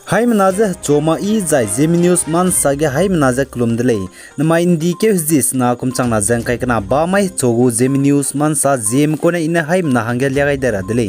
Hai menaze choma I zai Zeme news man sage hai menaze klumdele nama indi ke hzis na kumchang na jang kai kana ba mai chogu Zeme news man sa Zeme ko ne ina hai na hangel ya gai dara dele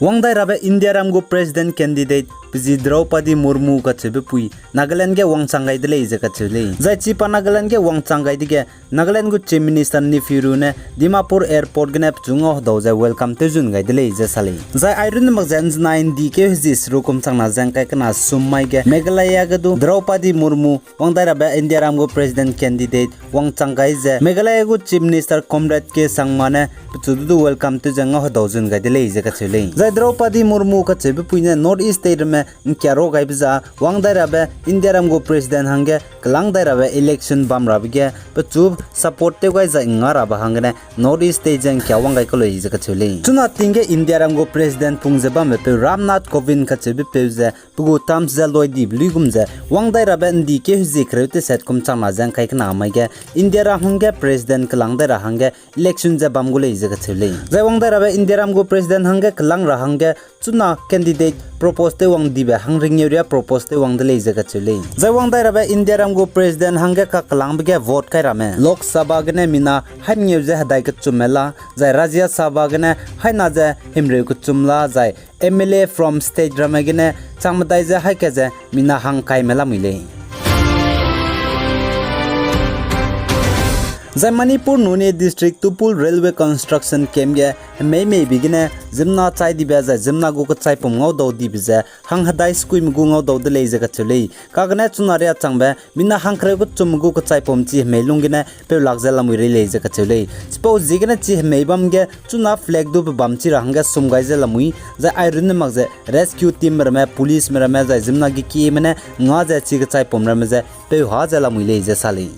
Wangdai rabe India ramgo president candidate Piji Draupadi Murmu ka chebe pui Nagaland ge wangchangai dele je ka chele zai chipa Nagaland ge wangchangai dige Nagaland gu chief minister Neiphiu Rio ne Dimapur airport gna chungo do ja welcome te jun gai dele je sale zai irun mak jan 9 di ke his rukum changna jang kai kana summai ge Meghalaya ga du Draupadi Murmu wangdai rabe India ramgo president candidate wangchangai je Meghalaya gu chief minister comrade ke sangmane chudu welcome te jang do jun gai dele je ka chele zai Draupadi Murmu ka chebe pui ne north east state me Kyaro Gaibiza, Wangdai Rabe, India Ramgo President Hange, Kalangdai Rabe election bam Rabige, but Tube support the guys in Araba Hangane, Northeast Stage and Kyawangai College Kachuli. Tuna Tinge India Ramgo President Pungzebam, Ramnath Kovin Kachebi Puse, Pugu Tam Zeloi Di Blugumze, Wangdai Rabe and the Kezi Krete set Kumchama Zankaikana Mage, India Rahange President Kalangdai Rahange, elections a Bamgule Zakachuli. Zawangdai Rabe India Ramgo President Hange, Kalang Rahange, Tuna candidate proposed the Wang Dibe Hangring area proposed the Wang the Laser Gachuli. Zawangdai Rabe India Ramgo President Hangaka Kalambige vote Kairame. Lok Sabagane Mina, Hanyaza Daikatumela, Zai Razia Sabagane, Hainaza, Himre Kutumla, Zai, MLA from State Ramagane, Samadaiza Hakaze, Mina Hankai Melamile. Zai Manipur Nune district Tupul railway construction came ge may begin Zimna Chai Dibaza Zimna Go Chai Pumgo do Dibiza Hang Hadai Squim Gungo do the Laser Gatuli Kagana Tunaria Tangbe Mina Hankre Tumgo Chai Pomchi Melungina Pelagzela Muri Laser Gatuli Suppose Zigana Chi Maybamge Tuna flag dub Bamchi Hanga Sumgaizela Mui the Iron Magze rescue team Rame police Meramaza Zimna Giki Mene Naza Chiga Pom Ramaza Pewhazela Mui Sali.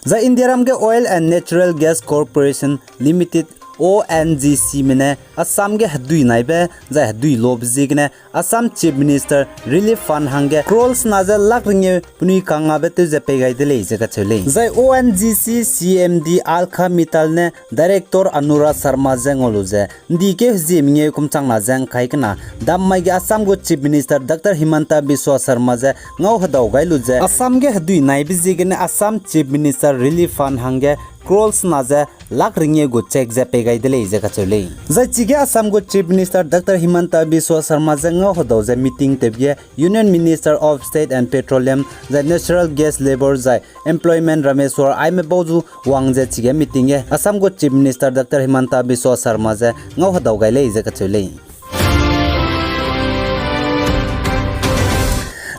The India Ramge Oil and Natural Gas Corporation Limited ONGC mene Assam ge hadui naibe za hadui lob zigne Assam Chief Minister Relief Fund hange crores naza lak ringe puni kanga bete je pegai dele je ka chele za ONGC CMD Alkha Mittal ne Director Anura Sharma jengolu je ndike jimnge kumchang na jang khaikna dammai ge Assam go Chief Minister Dr Himanta Biswa Sharma je ngau hadau gailu je Assam ge hadui naibe zigne Assam Chief Minister Relief Fund hange Crolls naza lak ringe go check je pegai dele je ka chole za chige Assam go Chief Minister Dr Himanta Biswa Sharma janga hodo je meeting tebye Union Minister of State and Petroleum the Natural Gas Labor za Employment Rameswar aime boju wangje chige meeting ye Assam go Chief Minister Dr Himanta Biswa Sharma je ngau hodo gaile je ka chole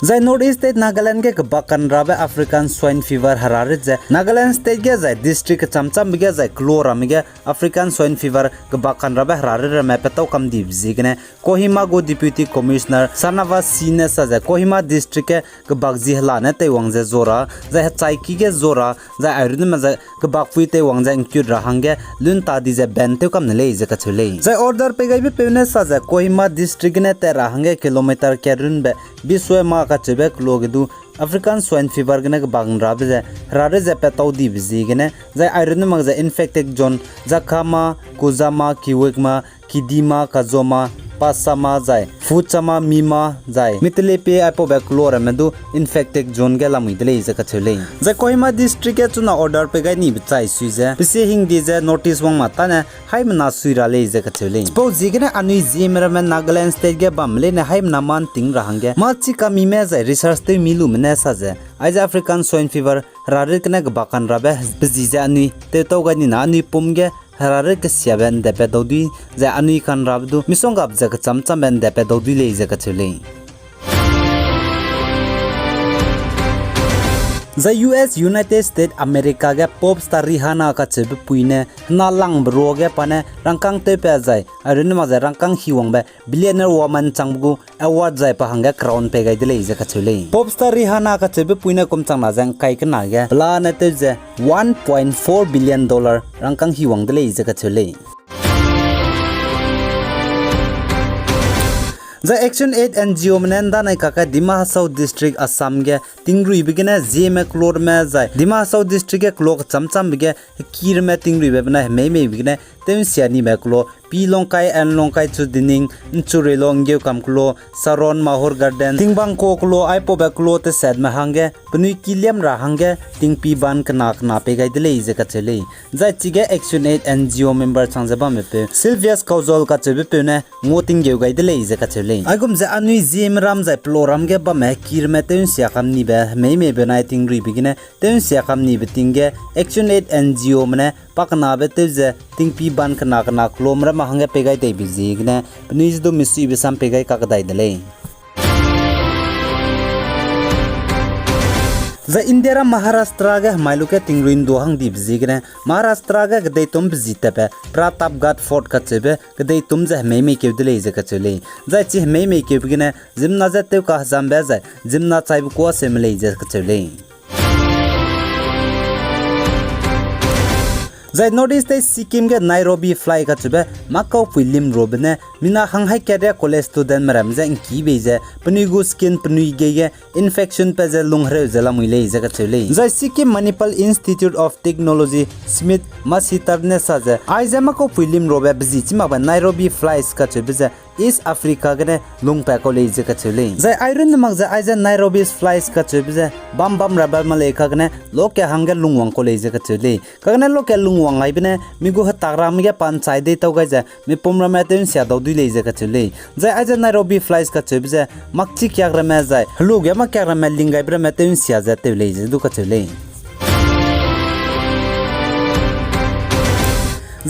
Zai Northeast State Nagaland ke Bakan Rabe African Swine Fever hararit zai Nagaland State ke zai district chamcham bige zai Klora mige African Swine Fever ke Bakan Rabe hararit rame petau kam dib zigne Kohima go Deputy Commissioner Sanava Sine sa zai Kohima district ke Bagzi hlane te wangze zora zai chaiki ke zora zai irun ma zai ke Bakfui te wangze include rahange lun ta di zai bente kam nele je ka chule zai order pe gai be pevne sa zai Kohima district ne te rahange kilometer ke run be biswe ma Chebek logedu African Swine Fever gene bang rabe rare ze petau di bizi gene zai iron mag ze infected zone zakama kuzama kiwekma kidima kazoma pasama zai fuchama mima zai mitle pe apo baklora medu infected zone ge lamui dele ze kachele zai Kohima district ke chuna order pe gai ni bichai suize pise hing di ze notice wang mata ne haim na suira le ze kachele suppose zigene anui Zeme me Nagaland state ge bamle ne haim na man ting rahange machi kami me zai research te milu mene sa ze As African Swine Fever rarit kena bakan rabe bizi anui te to ga ni na anui pumge Harare ke siaben depe dodi za anui kan rabdu misongap za ka chamcham ben depe dodi le za ka chule The US United States America ge pop star Rihanna ka chebe puine na lang bro ge pane rangkang te pe jai arin ma ja rangkang hiwang be billionaire woman changbu award jai pa hanga crown pe gai dele je ka chule pop star Rihanna ka chebe puine kom chang na jang kai ka na ge plan te je 1.4 billion dollar rangkang hiwang dele je ka chule za Action 8 NGO menenda nai kaka Dima Hasau District Assam ge tingrui bigena Zeme klor me za Dima Hasau District ge klok chamcham bige kir me tingrui bebna me bigena tem siani me klo pi longkai and longkai chu dining nchure longge kamklo saron mahor garden tingbang ko klo aipo be klo te sad ma hange pnui kiliam ra hange ting pi ban knak na pe gai dele je ka chele za chige Action 8 NGO member changjaba me pe Sylvia's causal ka chebe pe ne ngoting ge gai dele je ka chele agum za anui zim ram za ploram ge ba me kir me ten sia kam ni be me be nai ting ri bigine ten sia kam ni be tinge Action 8 NGO mane pakna be te je ting pi ban knak na klomra ma hange pe gai dei bi jigne pnis do misi be sam pe gai ka dai dele za India Maharashtra ge mailuke tingruin dohang dib jigne Maharashtra ge gdei tum bizita pe Pratapgarh fort ka chebe gdei tum je me ke dile je ka chele za chi me ke bigine jimna za te ka zambe za jimna chaib ko semle je ka chele Zai Northeast Sikkim ge Nairobi fly ka chube Macau film robne mina hanghai kare college student maram za inki beje pnuigu skin pnui ge infection pe je lunghre jala muile je ka chule Zai Sikkim Manipal Institute of Technology Smith Masitarne sa je aiza Macau film robe bzi chima ba Nairobi flies ka chube je East Africa ge lungpa college ka chule Zai iron mag za aiza Nairobi flies ka chube je bam rabal male ka gne loke hangge lungwang college ka chule ka gne loke wangai bene migu hatagram ge panchai de tau ga ja me pomra ma ten sia dau dui le je ka chule jai aja Nairobi flies ka chube je makchi kya gra ma jai hlu ge ma kya gra ma lingai bra ma ten sia ja te le je du ka chule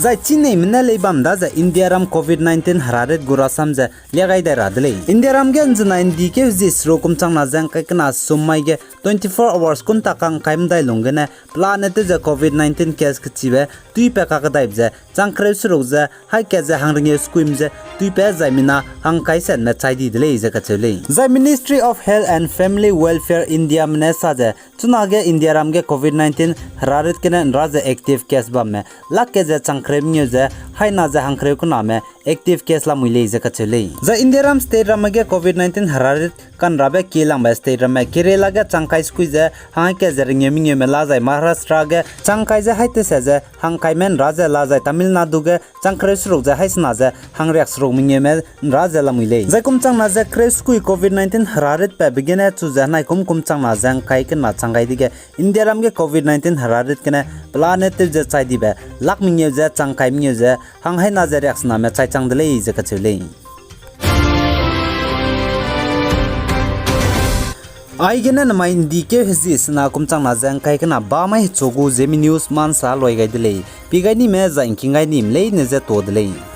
Zai Chine mina lebam da za India ram COVID-19 hararet gurasam za legai da radle India ram ge anjna indi ke jis rokum chang na jang kai kana sumai ge 24 hours kun takang kaim dai longene planet za COVID-19 case khchibe tui pe ka dai ja changkre sro ja hai ke ja hangringe squim ja tui pe za mina hang kai sen na chai di dele ja ka chele za Ministry of Health and Family Welfare India mne sa ja chuna ge India ram ge COVID-19 hararet kena raja active case ba me lak ke ja krem news hai na za hang krem kuna me active case la muile je ka chele za India ram state ram ge COVID-19 hararet kan rabe kelang ba state ram Kerala ge changkai squeeze ha ke zering yemi me la jai Maharashtra ge changkai je hai te se je hang kai men raja la jai Tamil Nadu ge changkre sro je hai sna je hang rek sro minge me raja la muile za kum chang na je kres kui COVID-19 hararet pe begene chu ja nai kum chang na jang kai ke na changai dige India ram ge COVID-19 hararet ke na planet je chai dibe lak minge je changkai minge je hang hai na je rek sna me chai chang dele je ka chule ai gena na mai indi ke his na kum chang na jang kai kana ba mai chogu Zeme news man sa loi gai dele pi gai ni me za inking gai ni le ne je to dele